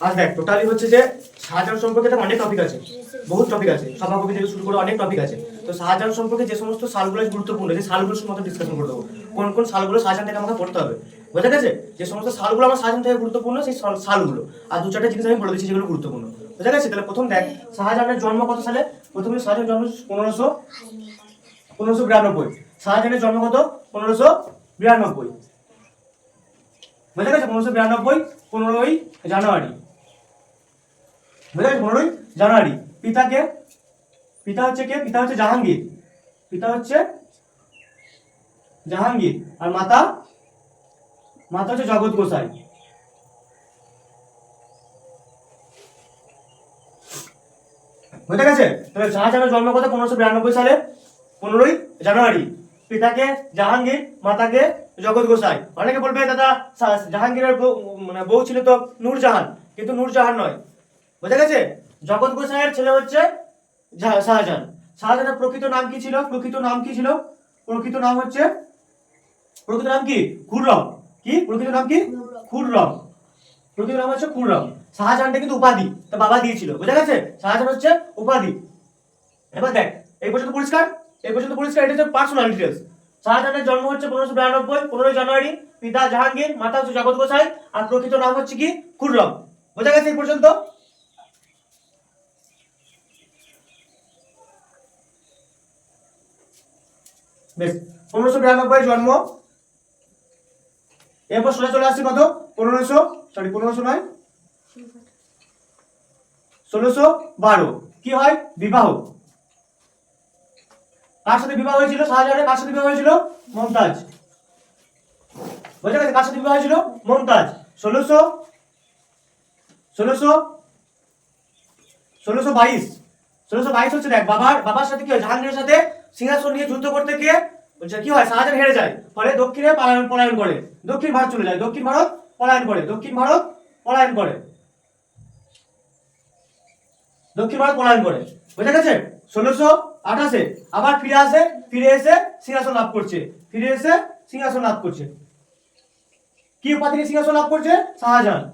আজ দেখ টোটালি হচ্ছে যে শাহজাহান সম্পর্কে তো অনেক টপিক আছে, বহুত টপিক আছে, সভাকবি থেকে শুরু করে অনেক টপিক আছে। তো শাহজাহান সম্পর্কে যে সমস্ত সালগুলো গুরুত্বপূর্ণ, যে সালগুলোর মতো ডিসকাশন করে দেবো, কোন কোন সালগুলো শাহজাহান থেকে আমাকে পড়তে হবে, বোঝা গেছে? যে সমস্ত সালগুলো আমার শাহজাহান থেকে গুরুত্বপূর্ণ সেই সালগুলো, আর দু চারটে জিনিস আমি বলে দিচ্ছি যেগুলো গুরুত্বপূর্ণ, বোঝা গেছে? তাহলে প্রথম দেখ শাহজাহানের জন্ম কত সালে। প্রথমে শাহজাহান জন্ম 1592। শাহজাহানের জন্ম কত? 1592, বোঝা গেছে? 1592, 15ই জানুয়ারি, বোঝা গেছে? 15ই জানুয়ারি। পিতাকে, পিতা হচ্ছে কে? পিতা হচ্ছে জাহাঙ্গীর, পিতা হচ্ছে জাহাঙ্গীর, আর মাতা, মাতা হচ্ছে জগৎ গোসাই। বুঝতে গেছে? তাহলে শাহজাহানের জন্ম কত? 1592 সালে 15ই জানুয়ারি। পিতাকে জাহাঙ্গীর, মাতাকে জগৎ গোসাই। অনেকে বলবে দাদা জাহাঙ্গীরের মানে বউ ছিল তো নূরজাহান, কিন্তু নূরজাহান নয়, বুঝা গেছে? জগৎ গোসাইয়ের ছেলে হচ্ছে শাহজাহান। শাহজাহানের প্রকৃত নাম কি ছিল? প্রকৃত নাম কি ছিল? প্রকৃত নাম হচ্ছে, প্রকৃত নাম কি? খুররম। কি প্রকৃত নাম? কি? খুররম। প্রকৃত নাম হচ্ছে খুররম। শাহজাহানটা কিন্তু উপাধি, তা বাবা দিয়েছিল, বুঝা গেছে? শাহজাহান হচ্ছে উপাধি। এবার দেখ এই পর্যন্ত পরিষ্কার, এই পর্যন্ত পরিষ্কার। এটা হচ্ছে পার্সোনাল ডিটেলস। শাহজাহানের জন্ম হচ্ছে 1592, 15ই জানুয়ারি। পিতা জাহাঙ্গীর, মাতা হচ্ছে জগৎ গোসাই, আর প্রকৃত নাম হচ্ছে কি? খুররম। বোঝা গেছে এই পর্যন্ত? বেশ, 1592 জন্ম। এরপর সোজা চলে আসছে কত? 1500 নয়, 1612। কি হয়? বিবাহ। কার সাথে বিবাহ হয়েছিল শাহজাহানের? কার সাথে বিবাহ হয়েছিল? মমতাজ। বোঝা গেছে? কার সাথে বিবাহ হয়েছিল? মমতাজ। 1622 হচ্ছে দেখ বাবার সাথে কি হয়? জাহাঙ্গীরের সাথে সিংহাসন নিয়ে যুদ্ধ করতে গিয়ে কি হয়? শাহজাহান হেরে যায়, ফলে দক্ষিণে পলায়ন করে, দক্ষিণ ভারত চলে যায়, দক্ষিণ ভারত পলায়ন করে, দক্ষিণ ভারত পলায়ন করে, দক্ষিণ ভারত পলায়ন করে। বোঝা গেছে? 1628 আবার ফিরে আসে, ফিরে এসে সিংহাসন লাভ করছে, ফিরে এসে সিংহাসন লাভ করছে। কি উপাধি নিয়ে সিংহাসন লাভ করছে? শাহজাহান।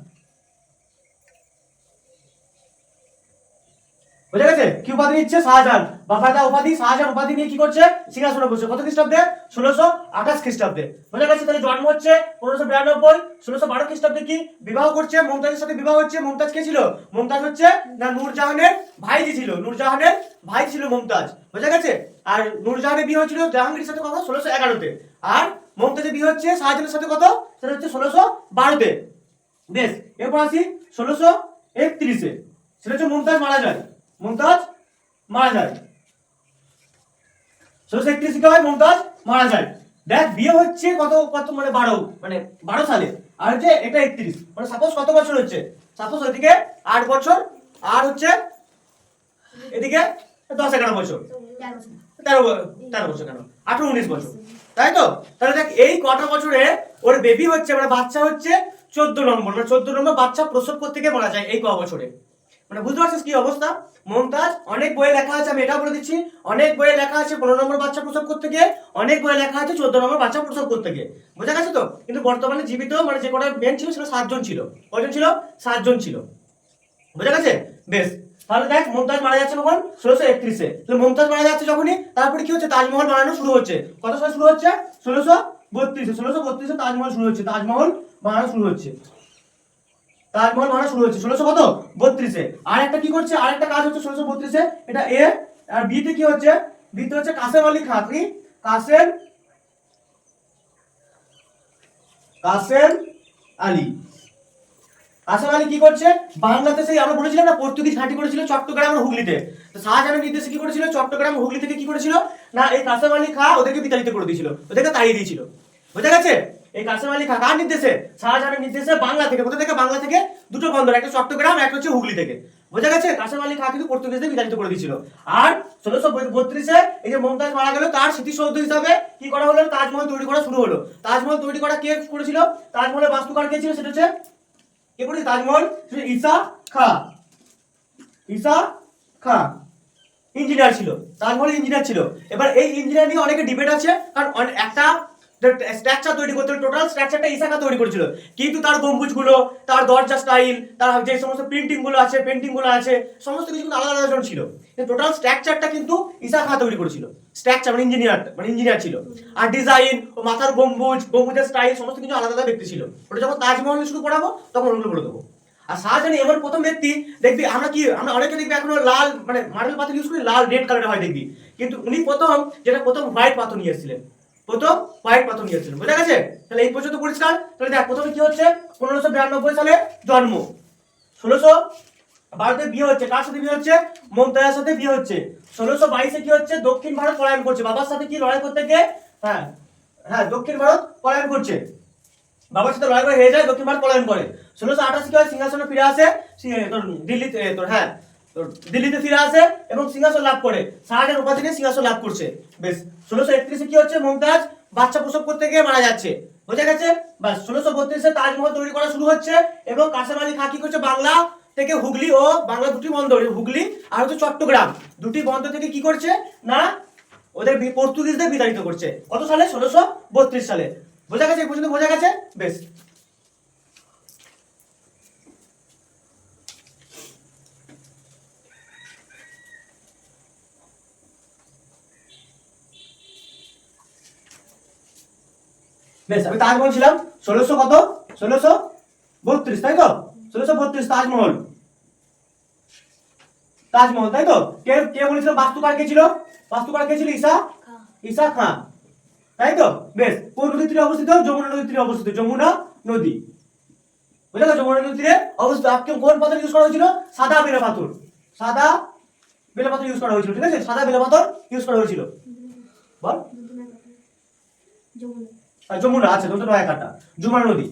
বুঝা গেছে? কি উপাধি নিচ্ছে? শাহজাহান। বাবার দা উপাধি, শাহজাহান উপাধি নিয়ে কি করছে? সিংহাসনে বসে। কত খ্রিস্টাব্দে? 1628 খ্রিস্টাব্দে। বুঝা গেছে? তাহলে জন্ম হচ্ছে 1592, 1612 খ্রিস্টাব্দে কি বিবাহ করছে? মমতাজের সাথে বিবাহ হচ্ছে। মমতাজ কে ছিল? মমতাজ হচ্ছে না নূরজাহানের ভাইজি ছিল, নূরজাহানের ভাই ছিল মমতাজ। বুঝা গেছে? আর নূরজাহানের বিয়ে হয়েছিল জাহাঙ্গীরের সাথে কত? 1611-তে। আর মমতাজের বিয়ে হচ্ছে শাহজাহানের সাথে কত? সেটা হচ্ছে 1612-তে। বেশ, এরপর আসি 1631-এ। সেটা হচ্ছে মমতাজ মারা যায়, মমতাজ মারা যায়। 1631 কি হয়? মমতাজ মারা যায়। দেখ বিয়ে হচ্ছে কত কত মানে 12 সালে, আর হচ্ছে এটা 31, মানে সাপোজ কত বছর হচ্ছে? সাপোজ ওইদিকে 8 বছর, আর হচ্ছে এদিকে 10-11 বছর, 13 বছর, কেন 18-19 বছর, তাই তো? তাহলে দেখ এই কটা বছরে ওর বেবি হচ্ছে, মানে বাচ্চা হচ্ছে 14 নম্বর, মানে 14 নম্বর বাচ্চা প্রসব করতে গিয়ে মারা যায় এই ক বছরে। মানে বুঝতে পারছিস কি অবস্থা? মমতাজ, অনেক বইয়ে লেখা আছে, আমি এটাও বলে দিচ্ছি, অনেক বইয়ে লেখা আছে 15 নম্বর বাচ্চা প্রসব করতে গিয়ে, অনেক বইয়ে লেখা আছে 14 নম্বর বাচ্চা প্রসব করতে গিয়ে। বোঝা গেছে তো? কিন্তু বর্তমানে জীবিত মানে যে কটা মেন ছিল সেটা 7 জন ছিল। কয়জন ছিল? 7 জন ছিল। বোঝা গেছে? বেশ, তাহলে দেখ মমতাজ মারা যাচ্ছে কখন? 1631-এ। তাহলে মমতাজ মারা যাচ্ছে যখনই, তারপরে কি হচ্ছে? তাজমহল বানানো শুরু হচ্ছে। কত সালে শুরু হচ্ছে? 1632-এ। 1632-এ তাজমহল শুরু হচ্ছে, তাজমহল বানানো শুরু হচ্ছে, তাজমহল বানানো শুরু হচ্ছে 1632-এ। আর একটা কি করছে? আর একটা কাজ হচ্ছে 1632-এ, এটা এ। আর বি তে কি হচ্ছে? বি তে হচ্ছে কাসেম আলী খাঁ। কি? কাসেম আলী। কাসেম আলী কি করছে? বাংলাতে সেই আমরা বলেছিলাম না পর্তুগিজ ঘাঁটি করেছিল চট্টগ্রাম আর হুগলিতে। তো শাহজাহানের নির্দেশে কি করেছিল? চট্টগ্রাম হুগলি থেকে কি করেছিল না এই কাসেম আলী খাঁ ওদেরকে বিতাড়িত করে দিয়েছিল, ওদেরকে তাড়িয়ে দিয়েছিল। বুঝা গেছে? এই কাসেম আলী খাঁ কার নির্দেশে? শাহজাহানের নির্দেশে। বাংলা থেকে, কোথা থেকে? বাংলা থেকে দুটো বন্দর, একটা চট্টগ্রাম, একটা হচ্ছে হুগলি থেকে। বুঝা গেছে? কাসেম আলী খাঁ কিন্তু পর্তুগিজদের বিতাড়িত করে দিয়েছিল। আর 1632-এ এই যে মমতাজ মারা গেল, তার স্মৃতিসৌধ হিসাবে কি করা হলো? তাজমহল তৈরি করা শুরু হলো। তাজমহল তৈরি করা কে করেছিল? তাজমহলের বাস্তুকার কে ছিল? সেটা হচ্ছে কে করেছে? তাজমহল ঈসা খাঁ। ঈসা খাঁ ইঞ্জিনিয়ার ছিল, তাজমহল ইঞ্জিনিয়ার ছিল। এবার এই ইঞ্জিনিয়ার নিয়ে অনেকে ডিবেট আছে, কারণ একটা স্ট্রাকচার তৈরি করতে, টোটাল স্ট্রাকচারটা ঈসা খাঁ তৈরি করেছিল, কিন্তু তার গম্বুজগুলো, তার দরজা স্টাইল, তার যে সমস্ত প্রিন্টিং গুলো আছে, পেন্টিং গুলো আছে, সমস্ত কিছু কিন্তু আলাদা আলাদা ছিল। টোটাল স্ট্রাকচারটা কিন্তু ঈসা খাঁ তৈরি করেছিল। স্ট্রাকচার মানে ইঞ্জিনিয়ার ছিল। আর ডিজাইন ও মাথার গম্বুজের স্টাইল সমস্ত কিছু আলাদা আলাদা ব্যক্তি ছিল। ওটা যখন তাজমহল শুরু করাবো তখন ওগুলো বলে দেবো। আর শাহজাহান এমন প্রথম ব্যক্তি, দেখবি আমরা অনেকে দেখবি এখনো লাল মানে মার্বেল পাথর ইউজ করি, লাল রেড কালারের হয় দেখবি, কিন্তু উনি প্রথম হোয়াইট পাথর নিয়ে এসেছিলেন, বোঝা গেছে? তাহলে এই পর্যন্ত পরিষ্কার। তাহলে দেখ প্রথমে কি হচ্ছে, 1592 সালে জন্ম, 1612 বিয়ে হচ্ছে, কার সাথে বিয়ে হচ্ছে? মমতাজের সাথে বিয়ে হচ্ছে। 1622 কি হচ্ছে, দক্ষিণ ভারত পলায়ন করছে, বাবার সাথে কি লড়াই করতে গিয়ে, দক্ষিণ ভারত পলায়ন করছে, বাবার সাথে লড়াই করে হেরে যায়, দক্ষিণ ভারত পলায়ন করে। 1688 কি হয়, সিংহাসনে ফিরে আসে, দিল্লিতে ফিরে আসে এবং সিংহাসন লাভ করে, শাহজাহান উপাধি নিয়ে সিংহাসন লাভ করছে। বেশ, 1631 কি হচ্ছে, মমতাজ বাচ্চা প্রসব করতে গিয়ে মারা যাচ্ছে, বোঝা গেছে? বাস, 1632 তাজমহল তৈরি করা শুরু হচ্ছে এবং কাসেম আলী খাঁ কি করছে, বাংলা থেকে হুগলি ও বাংলা দুটি বন্দর, হুগলি আর হচ্ছে চট্টগ্রাম দুটি বন্দর থেকে কি করছে না, ওদের পর্তুগিজদের বিতাড়িত করছে। কত সালে? 1632 সালে। বোঝা গেছে? এই পর্যন্ত বোঝা গেছে? বেশ, বেশ, আমি তাজমহল ছিলাম 1600 কত, 1632, তাই তো? 1632 তাজমহল, তাই তো? কে কে বলেছিল বাস্তুকার? কে ছিল বাস্তুকার? কে ছিল? ঈসা খাঁ, তাই তো? বেশ, কোন নদীর তীরে অবস্থিত? যমুনা নদীর তীরে অবস্থিত, যমুনা নদী, বুঝলে তো? যমুনা নদীর তীরে অবস্থিত। কোন পাথর ইউজ করা হয়েছিল? সাদা বেলে পাথর, ইউজ করা হয়েছিল, ঠিক আছে? সাদা বেলে পাথর ইউজ করা হয়েছিল। বল, যমুনা, আচ্ছা, দুটো নয় কাটা, যমুনা নদী।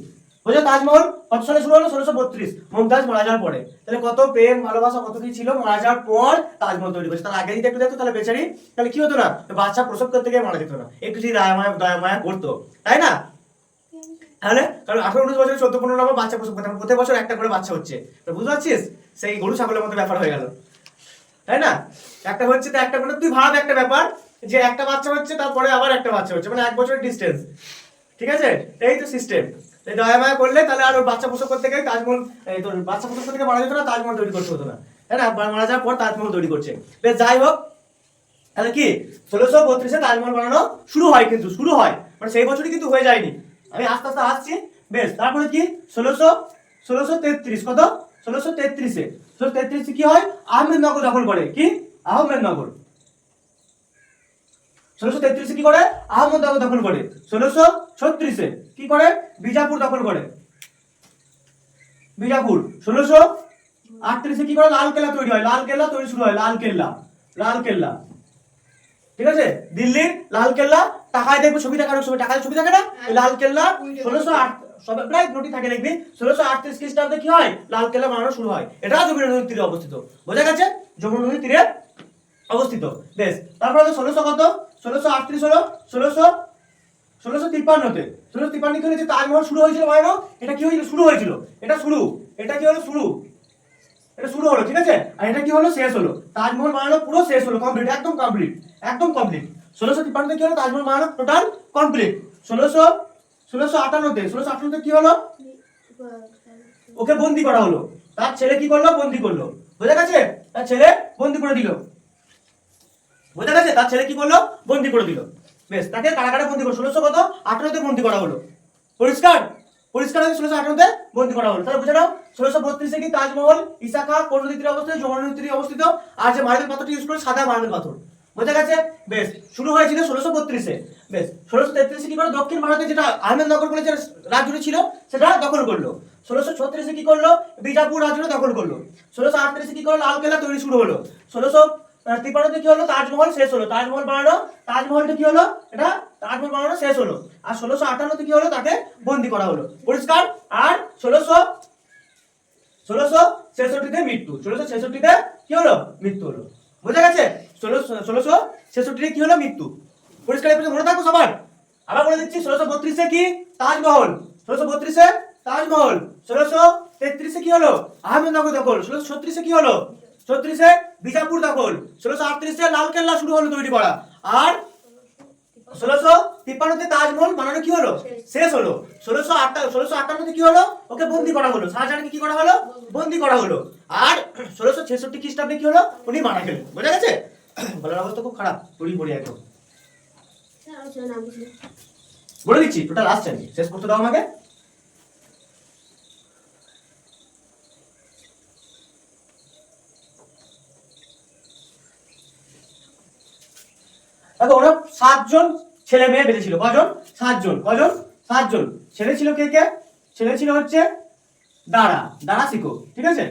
বুঝলে? তাজমহল কত সালে শুরু হলো? 1632, মমতাজ মারা যাওয়ার পরে। তাহলে কত প্রেম ভালোবাসা, কত কি ছিল, মারা যাওয়ার পর তাজমহল তৈরি করেছে। তার আগে যদি একটু দেখতো তাহলে বেচারি, তাহলে কি হতো না, বাচ্চা প্রসব করতে গিয়ে মারা যেত না, একটু যদি দয়া মায়া করতো, তাই না? তাহলে কারণ 18-19 বছর 14-15 নম্বর বাচ্চা প্রসব করতে, প্রত্যেক বছর একটা করে বাচ্চা হচ্ছে, তো বুঝতে পারছিস? সেই গরু ছাগলের মতো ব্যাপার হয়ে গেল, তাই না? একটা হচ্ছে তো একটা, মানে তুই ভাব একটা ব্যাপার যে একটা বাচ্চা হচ্ছে, তারপরে আবার একটা বাচ্চা হচ্ছে, মানে 1 বছরের ডিস্টেন্স, ঠিক আছে? এই তো সিস্টেম। এই দয়া মায়া করলে তাহলে আর ওর বাচ্চা প্রসব করতে গিয়ে তাজমহল, এই তোর বাচ্চা প্রসব করতে গিয়ে মারা যেত না, তাজমহল তৈরি করতে হতো না, তাই না? মারা যাওয়ার পর তাজমহল তৈরি করছে। বেশ, যাই হোক, তাহলে কি 1632 তাজমহল বানানো শুরু হয়, কিন্তু শুরু হয় মানে সেই বছরই কিন্তু হয়ে যায়নি, আমি আস্তে আস্তে আসছি। বেশ, তারপরে কি 1633 কত, 1633 কি হয়, আহমেদনগর দখল করে, কি আহমেদনগর, 1633 কি করে, আহমেদনগর দখল করে। 1636 কি করে, বিজাপুর দখল করে, বিজাপুর। 1638 কি করে, লালকেল্লা তৈরি হয়, লালকেল্লা তৈরি শুরু হয়, লালকেল্লা, ঠিক আছে? দিল্লির লালকেল্লা, টাকায় দেখবে ছবি দেখানোর সময় টাকায় ছবি থাকে না, লালকেল্লা 1608 সব প্রায় নোটি থাকে দেখবি, 1638 খ্রিস্টাব্দে কি হয়, লালকেল্লা বানানো শুরু হয়। এটা যমুনা নদীর তীরে অবস্থিত, বোঝা গেছে? যমুনা নদীর তীরে অবস্থিত। বেশ, তারপরে 1600 কত, 1638 হলো, 1653তে, 1653 যে তাজমহল শুরু হয়েছিল বানানো, এটা কি হয়েছিল, শুরু হয়েছিল, এটা কি হলো, এটা শুরু হলো, ঠিক আছে? আর এটা কি হলো, শেষ হলো, তাজমহল বানানো পুরো শেষ হলো, কমপ্লিট, একদম কমপ্লিট। 1653 কি হলো, তাজমহল বানানো টোটাল কমপ্লিট। 1658 কি হলো, ওকে বন্দি করা হলো, তার ছেলে কি করলো, বন্দি করলো, বোঝা গেছে? তার ছেলে বন্দি করে দিল, বোঝা গেছে? তার ছেলে কি করলো, বন্দি করে দিল। বেশ, তাকে কারাগারে বন্দি করলো, 1618 বন্দি করা হলো, পরিষ্কার? 1618 বন্দি করা হলো। তাহলে বুঝে নাও 1632 কি তাজমহল ঈসা খাঁ কোন নদীর তীরে অবস্থিত, যমুনা নদীর তীরে অবস্থিত। আর যে মার্বেল পাথরটি ইউজ করে, সাদা মার্বেল পাথর, বোঝা গেছে? বেশ, শুরু হয়েছিল 1632-এ। বেশ, 1633 কি করে, দক্ষিণ ভারতে যেটা আহমেদনগর বলে যে রাজ্যটি ছিল সেটা দখল করলো। 1636 কি করলো, বিজাপুর রাজ্যটা দখল করলো। 1638 কি করলো, লালকেল্লা তৈরি শুরু হলো। 1653 কি হলো, তাজমহল শেষ হলো, তাজমহল বানানো, তাজমহলটা কি হলো, এটা তাজমহল বানানো শেষ হলো। আর 1658 কি হলো, তাকে বন্দি করা হলো, পরিষ্কার? আর 1666 মৃত্যু, 1666 কি হলো, মৃত্যু হলো, বোঝা গেছে? 1666 কি হলো, মৃত্যু, পরিষ্কার? এর মনে থাকো সবার। আবার বলে দিচ্ছি, 1632 কি তাজমহল, 1632 তাজমহল, 1633 কি হলো, আহমেদনগর দখল, 1636 কি হলো, 36 বিজাপুর দখল, 1638 লালকেল্লা শুরু হলো তৈরি করা। আর 1653 তাজমহল বানানো কি হলো, শেষ হলো। 1658 কি হলো, ওকে বন্দি করা হলো, শাহজাহানকে কি করা হলো, বন্দি করা হলো। আর 1666 খ্রিস্টাব্দে কি হলো, উনি মারা গেলেন। বোঝা গেছে? বলার অবস্থা খুব খারাপ, পড়ি পড়ি একদম বলে দিচ্ছি। টোটাল আসছেন, শেষ করতে দাও আমাকে। দেখো ওরা 7 জন ছেলে মেয়ে বেঁচেছিল। কজন? 7 জন। কজন? 7 জন। ছেলে ছিল কে কে? ছেলে ছিল হচ্ছে দারা সিকো। ঠিক আছে,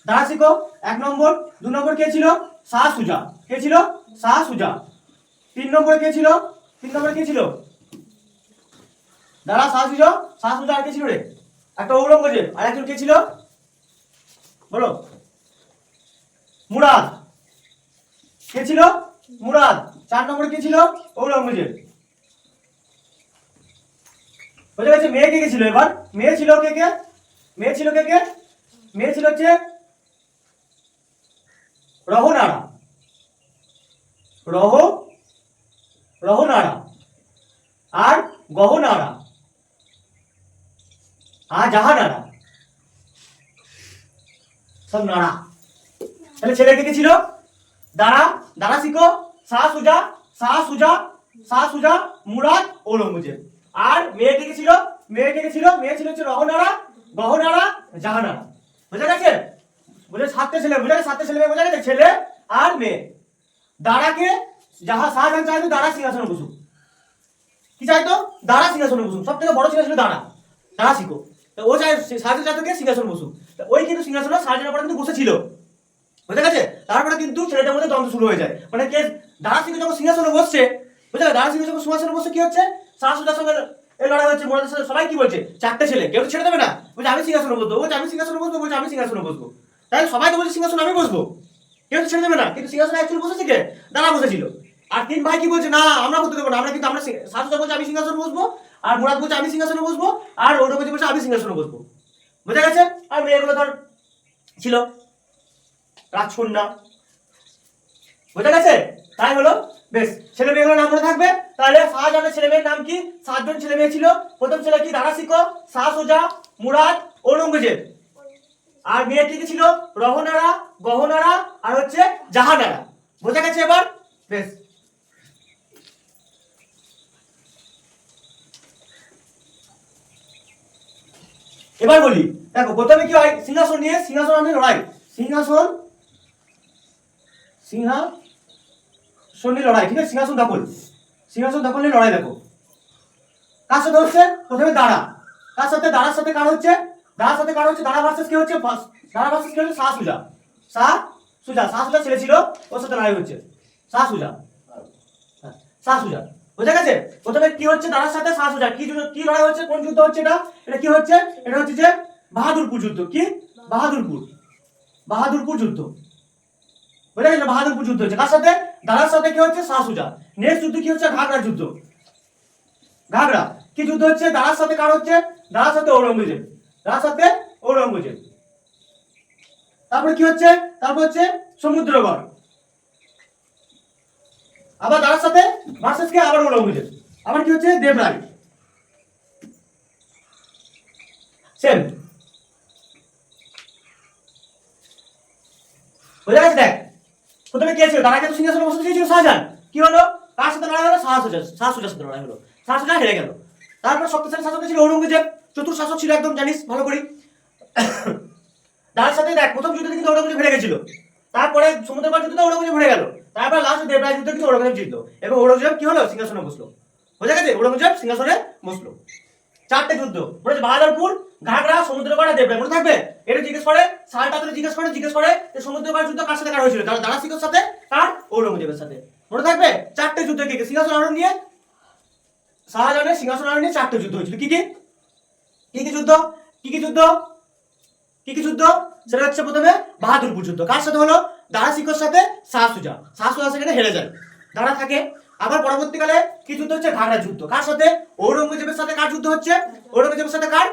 দারা সিকো 1 নম্বর। 2 নম্বর কে ছিল? শাহ সুজা। কে ছিল? শাহ সুজা। 3 নম্বরে কে ছিল? 3 নম্বরে কে ছিল? দারা শাহ সুজা। শাহ সুজা আর কে ছিল রে? একটা ঔরঙ্গজেব। আর একজন কে ছিল বলো? মুরাদ। কে ছিল? মুরাদ। 4 নম্বরে কে ছিল? ঔরঙ্গজেব। বুঝা গেছে? মেয়ে কে ছিল এবার? মেয়ে ছিল কে কে? মেয়ে ছিল কে কে? মেয়ে ছিল হচ্ছে রহনারা। রহনারা আর গহনারা আর জাহানারা, সব নাড়া। তাহলে ছেলে কে ছিল? দারা সিকো, শাহ সুজা, মুরাদ, ঔরঙ্গজেব। আর মেয়ে কে ছিল? মেয়ে ছিল হচ্ছে রহনারা, গহনারা, জাহানারা। বুঝা গেছে? বুঝে 7টে ছেলে। বুঝা গেছে? 7টে ছেলে মেয়ে। বুঝা গেছে? ছেলে আর মেয়ে। দারাকে শাহজাহান চাইতো দারা সিংহাসনে বসুক। কি চাইতো? দারা সিংহাসনে বসুক। সব থেকে বড় ছেলে ছিল দারা সিকো। তো ও চাই শাহজাহান চাইতো কে সিংহাসনে বসুক। ওই কিন্তু সিংহাসনে শাহজাহানের পরে কিন্তু বসেছিল। বুঝা গেছে? তারপরে কিন্তু ছেলেটার মধ্যে দ্বন্দ্ব শুরু হয়ে যায়। মানে কে দারা সিংহ যখন সিংহাসনে বসছে, বুঝা গেছে? দারা সিংহ যখন সিংহাসনে বসছে কি হচ্ছে, শাহ সুজার সঙ্গে এই লড়াই হচ্ছে। মুরাদের সাথে সবাই কি বলছে, 4টে ছেলে, কেউ তো ছেড়ে দেবে না। বলছে আমি সিংহাসনে বসবো, বলছে আমি সিংহাসনে বসবো, বলছে আমি সিংহাসনে বসবো। তাই সবাই তো বলছে সিংহাসনে আমি বসবো, কেউ তো ছেড়ে দেবে না। কিন্তু সিংহাসনে অ্যাকচুয়ালি বসেছে কে? দারা বসেছিল। আর 3 ভাই কি বলছে, না আমরা করতে দেবো না, আমরা কিন্তু আমরা শাহ সুজা বলছে আমি সিংহাসনে বসবো, আর মুরাদ বলছে আমি সিংহাসনে বসবো, আর ঔরঙ্গজেব বলছে আমি সিংহাসনে বসবো। বুঝা গেছে? আর মেয়েগুলো ধর ছিল রাজকন্যা। বুঝা গেছে? তাই হলো। বেশ, ছেলে মেয়েগুলোর নাম মনে থাকবে। তাহলে শাহজাহানের ছেলে মেয়ের নাম কি? 7 জন ছেলে মেয়ে ছিল। প্রথম ছেলে কি? দারা সিকো, শাহ সুজা, মুরাদ, ঔরঙ্গজেব। আর মেয়েটি কি ছিল? রহনারা, গহনারা আর হচ্ছে জাহানারা। বোঝা গেছে এবার? বেশ, এবার বলি। দেখো প্রথমে কি হয়, সিংহাসন নিয়ে লড়াই। সিংহাসন নিয়ে লড়াই। ঠিক আছে, সিংহাসন দখল নিয়ে লড়াই। দেখো কার সাথে হচ্ছে? প্রথমে দারা। কার সাথে? দারার সাথে কার হচ্ছে? দারা ভার্সেস কে হচ্ছে? শাহ সুজা ছেলে ছিল, ওর সাথে লড়াই হচ্ছে। শাহ সুজা। বুঝা গেছে? প্রথমে কি হচ্ছে? দারার সাথে শাহ সুজা কি লড়াই হচ্ছে? কোন যুদ্ধ হচ্ছে এটা? এটা কি হচ্ছে? এটা হচ্ছে যে বাহাদুরপুর যুদ্ধ। কি? বাহাদুরপুর যুদ্ধ। বুঝা গেছে? বাহাদুরপুর যুদ্ধ হচ্ছে কার সাথে? দারার সাথে কি হচ্ছে? শাহ সুজা। নেক্সট যুদ্ধ কি হচ্ছে? ঘাগড়া যুদ্ধ। ঘাগড়া কি যুদ্ধ হচ্ছে? দারার সাথে কার হচ্ছে? দারার সাথে ঔরঙ্গজেব। তারপরে কি হচ্ছে? তারপর হচ্ছে সমুদ্রগড়। আবার দারার সাথে ভার্সেস কে? আবার ঔরঙ্গজেব। আবার কি হচ্ছে? দেবরায়। সেম। বুঝা গেছে? দেখ প্রথমে কে ছিল? দারাকে তো সিংহাসনে বসতে চেয়েছিল শাহজাহান। কি হলো? কার সাথে লড়াই হলো? শাহ সুজার সাথে লড়াই হলো। শাহ সুজা হেরে গেল। তারপর শক্তিশালী শাসক ছিল ঔরঙ্গজেব। চতুর শাসক ছিল একদম, জানিস ভালো করি। দারার সাথে দেখ প্রথম যুদ্ধে কিন্তু ঔরঙ্গজেব হেরে গেছিল। তারপরে সমুদ্রপাড় যুদ্ধে ঔরঙ্গজেব হেরে গেল। তারপর লাস্ট দেবরায় যুদ্ধে কিন্তু ঔরঙ্গজেব জিতলো এবং ঔরঙ্গজেব কি হলো? সিংহাসনে বসলো। বোঝা গেছে? ঔরঙ্গজেব সিংহাসনে বসলো। 4টে যুদ্ধ বলেছে, বাহাদুরপুর, ঘাগড়া, সমুদ্রপাড় আর দেবরায়। মনে থাকবে? এটা জিজ্ঞেস করে, সালটা ধরে জিজ্ঞেস করে যে সমুদ্রপাড় যুদ্ধ কার সাথে কার হয়েছিল? দারা সিকোর সাথে, কার? ঔরঙ্গজেবের সাথে। মনে থাকবে? 4টে যুদ্ধ কে সিংহাসন আরোহণ নিয়ে, শাহজাহানের সিংহাসন আরোহণ নিয়ে 4টে যুদ্ধ হয়েছিল। কি যুদ্ধ? সেটা হচ্ছে প্রথমে বাহাদুরপুর যুদ্ধ। কার সাথে হলো? দারা সিকোর সাথে শাহ সুজা সেখানে হেরে যায়, দারা থাকে। আবার পরবর্তীকালে কি যুদ্ধ হচ্ছে? ঘাগড়া যুদ্ধ। কার সাথে? ঔরঙ্গজেবের সাথে। কার যুদ্ধ হচ্ছে? ঔরঙ্গজেবের সাথে কার?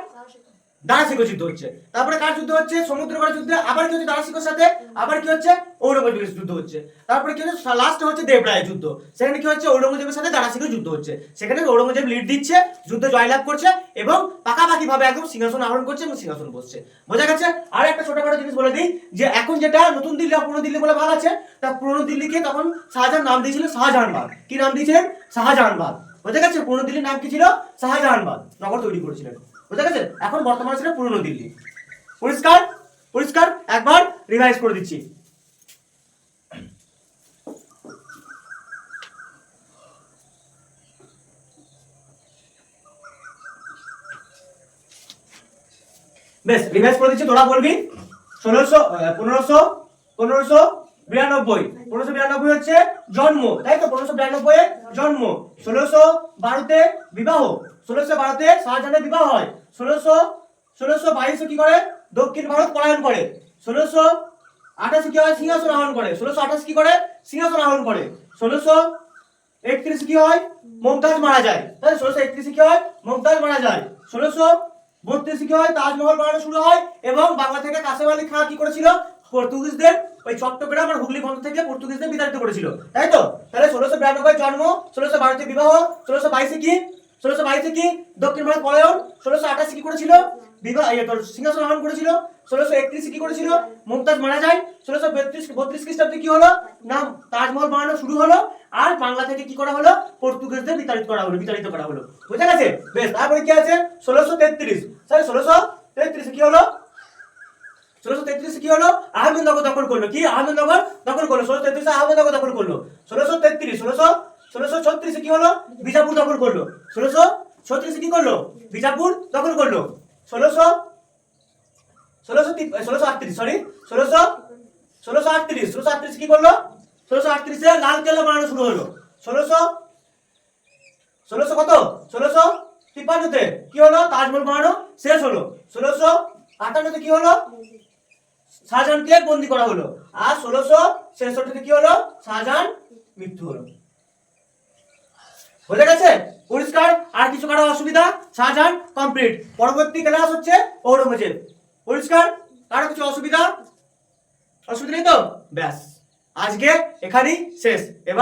দারাশিকো যুদ্ধ হচ্ছে। তারপরে কার যুদ্ধ হচ্ছে? সমুদ্রকড়া যুদ্ধে আবার কি হচ্ছে? দারাশিকোর সাথে আবার কি হচ্ছে? ঔরঙ্গজেবের যুদ্ধ হচ্ছে। তারপরে কি হচ্ছে? লাস্টে হচ্ছে দেবরায়ের যুদ্ধ। সেখানে কি হচ্ছে? ঔরঙ্গজেবের সাথে দারাশিকোর যুদ্ধ হচ্ছে। সেখানে ঔরঙ্গজেব লিড দিচ্ছে, যুদ্ধ জয়লাভ করছে এবং পাকাপাকি ভাবে একদম সিংহাসন আরোহণ করছে এবং সিংহাসন বসছে। বোঝা গেছে? আর একটা ছোটখাটো জিনিস বলে দিই যে এখন যেটা নতুন দিল্লি আর পুরনো দিল্লি বলে ভাগ আছে, তা পুরনো দিল্লিকে তখন শাহজাহান নাম দিয়েছিল শাহজাহানবাগ। কি নাম দিয়েছিলেন? শাহজাহানবাগ। বোঝা গেছে? পুরনো দিল্লির নাম কি ছিল? শাহজাহানবাগ নগর তৈরি করেছিলেন। বুঝতে গেছে? এখন বর্তমানে সেটা পুরনো দিল্লি। পরিষ্কার? পরিষ্কার? একবার রিভাইজ করে দিচ্ছি। বেশ, রিভাইজ করে দিচ্ছি, তোরা বলবি। 1592 হচ্ছে জন্ম, তাই তো? 1592 জন্ম। 1612 বিবাহ। 1612 শাহজাহানের বিবাহ হয়। 1622 কি করে? দক্ষিণ ভারত পলায়ন করে। 1628 কি হয়? সিংহাসন আরোহণ করে। 1628 কি করে? সিংহাসন আরোহণ করে। 1631 কি হয়? মমতাজ মারা যায়। তাই 1631 কি হয়? মমতাজ মারা যায়। 1632 কি হয়? তাজমহল বানানো শুরু হয় এবং বাংলা থেকে কাসেম আলী খাঁ কি করেছিল? পর্তুগিজদের ওই চট্টগ্রাম আর হুগলি বন্দর থেকে পর্তুগিজদের বিতাড়িত করেছিল, তাই তো? তাহলে 1692 জন্ম, 1612 বিবাহ, 1622 কি? 1622 কি? দক্ষিণ ভারত পলায়ন। 1628 কি করেছিল? বিবাহ, সিংহাসন আরোহণ করেছিল। 1631 কি করেছিল? মুমতাজ মারা যায়। 1632 খ্রিস্টাব্দে কি হলো? না, তাজমহল বানানো শুরু হলো আর বাংলা থেকে কি করা হলো? পর্তুগিজদের বিতাড়িত করা হলো। বুঝা গেছে? বেশ, তারপরে কি আছে? 1633। স্যার 1633 কি হলো? 1633 কি হলো? আহমেদনগর দখল করলো। কি? আহমেদনগর দখল করলো। 1633 আহমেদনগর দখল করলো। 1636 কি হলো? বিজাপুর দখল করলো। 1636 কি করলো? বিজাপুর দখল করলো। 1638 কি করলো? 1638 লাল কেল্লা বানানো শুরু হলো। 1600 কত? 1653 কি হলো? তাজমহল বানানো শেষ হলো। 1658 কি হলো? শাহজাহানকে বন্দী করা হলো। আর 1666 কি হলো? শাহজাহান মৃত্যু হলো। বুঝে গেছে? পরিষ্কার? আর কিছু কারো অসুবিধা? শাহজাহান কমপ্লিট। পরবর্তী ক্লাস হচ্ছে ঔরঙ্গজেব। পরিষ্কার? কারো কিছু অসুবিধা নেই তো? ব্যাস, আজকে এখানেই শেষ। এবার